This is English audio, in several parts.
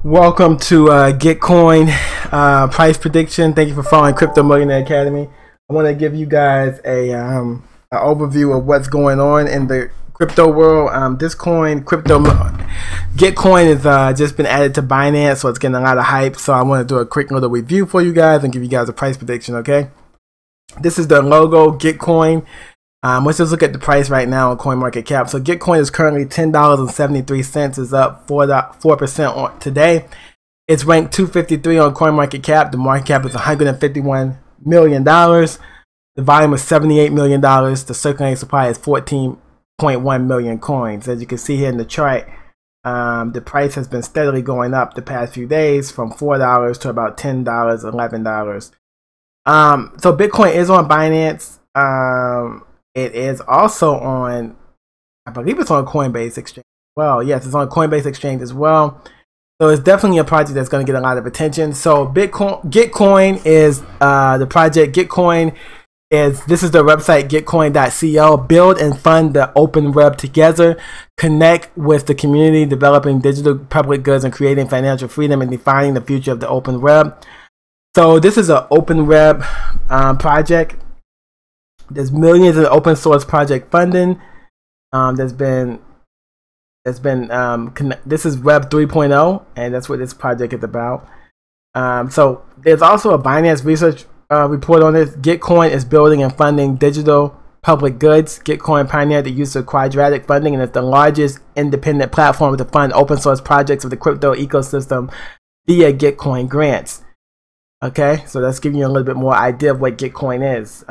Welcome to Gitcoin price prediction. Thank you for following Crypto Millionaire Academy. I want to give you guys a an overview of what's going on in the crypto world. This coin, Gitcoin, is just been added to Binance, so it's getting a lot of hype. So I want to do a quick little review for you guys and give you guys a price prediction. Okay, this is the logo Gitcoin. Let's just look at the price right now on CoinMarketCap. So Gitcoin is currently $10.73. Is up 4% on today. It's ranked 253 on CoinMarketCap. The market cap is $151 million. The volume is $78 million. The circulating supply is 14.1 million coins. As you can see here in the chart, the price has been steadily going up the past few days from $4 to about $10, $11. So Bitcoin is on Binance. It is also on, I believe it's on Coinbase exchange. Well, yes, it's on Coinbase exchange as well. So it's definitely a project that's going to get a lot of attention. So Gitcoin is the project. Gitcoin is, this is the website, gitcoin.co. Build and fund the open web together. Connect with the community, developing digital public goods and creating financial freedom and defining the future of the open web. So this is an open web project. There's millions of open source project funding. This is Web 3.0, and that's what this project is about. So there's also a Binance research report on this. Gitcoin is building and funding digital public goods. Gitcoin pioneered the use of quadratic funding and is the largest independent platform to fund open source projects of the crypto ecosystem via Gitcoin grants. Okay, so that's giving you a little bit more idea of what Gitcoin is.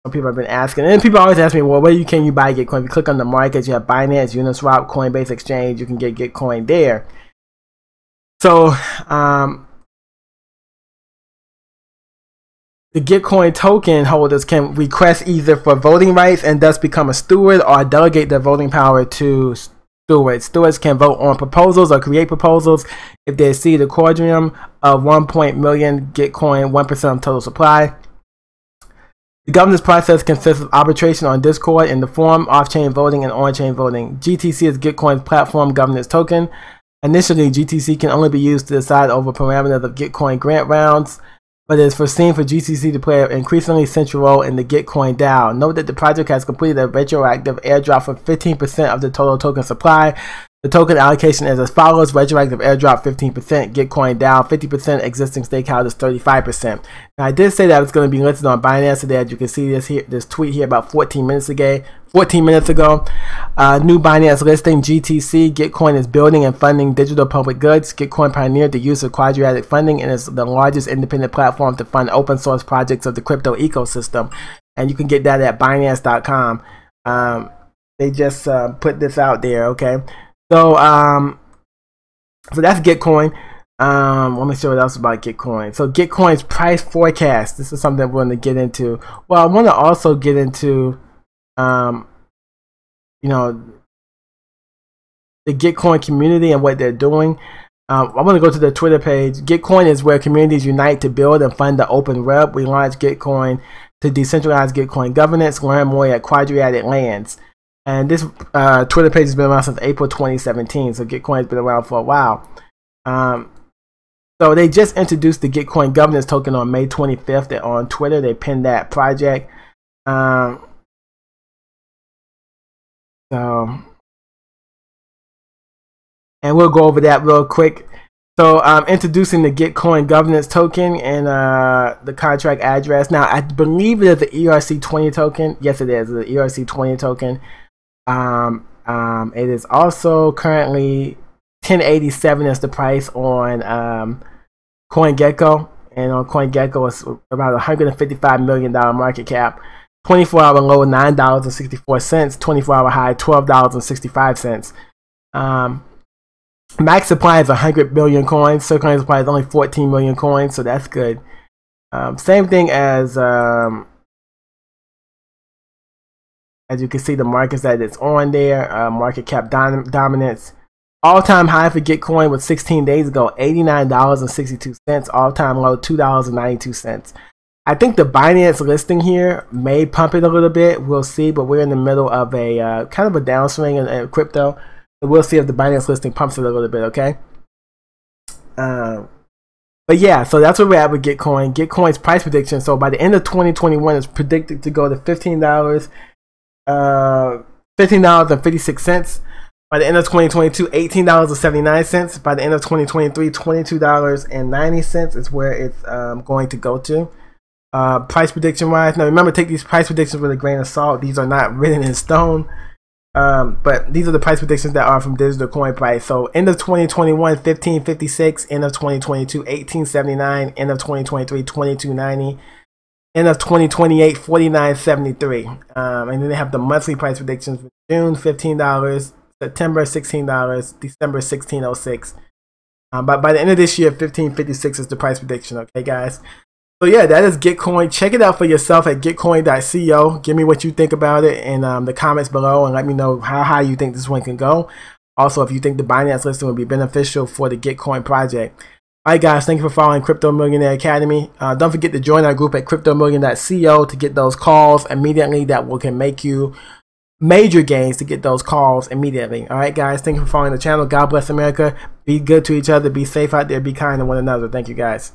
Some people have been asking, and people always ask me, well, where can you buy Gitcoin? If you click on the markets, you have Binance, Uniswap, Coinbase Exchange, you can get Gitcoin there. So the Gitcoin token holders can request either for voting rights and thus become a steward, or delegate their voting power to stewards. Stewards can vote on proposals or create proposals if they exceed the quadrium of 1 million Gitcoin, 1% of total supply. The governance process consists of arbitration on Discord in the form, off-chain voting, and on-chain voting. GTC is Gitcoin's platform governance token. Initially, GTC can only be used to decide over parameters of Gitcoin grant rounds, but it is foreseen for GTC to play an increasingly central role in the Gitcoin DAO. Note that the project has completed a retroactive airdrop for 15% of the total token supply. The token allocation is as follows: retroactive airdrop 15%, Gitcoin DAO 50%, existing stakeholders 35%. Now I did say that it's going to be listed on Binance today. As you can see this tweet here about 14 minutes ago. New Binance listing: GTC. Gitcoin is building and funding digital public goods. Gitcoin pioneered the use of quadratic funding and is the largest independent platform to fund open source projects of the crypto ecosystem. And you can get that at Binance.com. They just put this out there. Okay. So, so that's Gitcoin. Let me show what else about Gitcoin. So Gitcoin's price forecast. This is something we're going to get into. Well, I want to also get into, you know, the Gitcoin community and what they're doing. I want to go to the Twitter page. Gitcoin is where communities unite to build and fund the open web. We launched Gitcoin to decentralize Gitcoin governance. Learn more at Quadratic Lands. And this Twitter page has been around since April 2017, so Gitcoin has been around for a while. So they just introduced the Gitcoin governance token on May 25th on Twitter. They pinned that project. And we'll go over that real quick. So introducing the Gitcoin governance token and the contract address. Now I believe it is the ERC20 token. Yes, it is the ERC20 token. It is also currently 1087 is the price on CoinGecko, and on CoinGecko it's about $155 million market cap. 24-hour low $9.64, 24-hour high $12.65. Max supply is 100 million coins. Circulating supply is only 14 million coins, so that's good. Same thing as you can see the markets that it's on there. Market cap dominance. All-time high for Gitcoin was 16 days ago, $89.62. All-time low $2.92. I think the Binance listing here may pump it a little bit. We'll see, but we're in the middle of a kind of a downswing in crypto. But we'll see if the Binance listing pumps it a little bit, okay? But yeah, so that's where we're at with Gitcoin. Gitcoin's price prediction. So by the end of 2021, it's predicted to go to $15, $15.56. By the end of 2022, $18.79. By the end of 2023, $22.90 is where it's going to go to. Price prediction wise, now remember, take these price predictions with a grain of salt. These are not written in stone. But these are the price predictions that are from digital coin price. So end of 2021, $15.56. End of 2022, $18.79. End of 2023, $22.90. End of 2028, $49.73. And then they have the monthly price predictions for June, $15. September, $16. December, $16.06. But by the end of this year, $15.56 is the price prediction. Okay, guys. So yeah, that is Gitcoin. Check it out for yourself at gitcoin.co. Give me what you think about it in the comments below, and let me know how high you think this one can go. Also, if you think the Binance listing would be beneficial for the Gitcoin project. Alright guys, thank you for following Crypto Millionaire Academy. Don't forget to join our group at cryptomillionaire.co to get those calls immediately that can make you major gains to get those calls immediately. Alright guys, thank you for following the channel. God bless America. Be good to each other. Be safe out there. Be kind to one another. Thank you guys.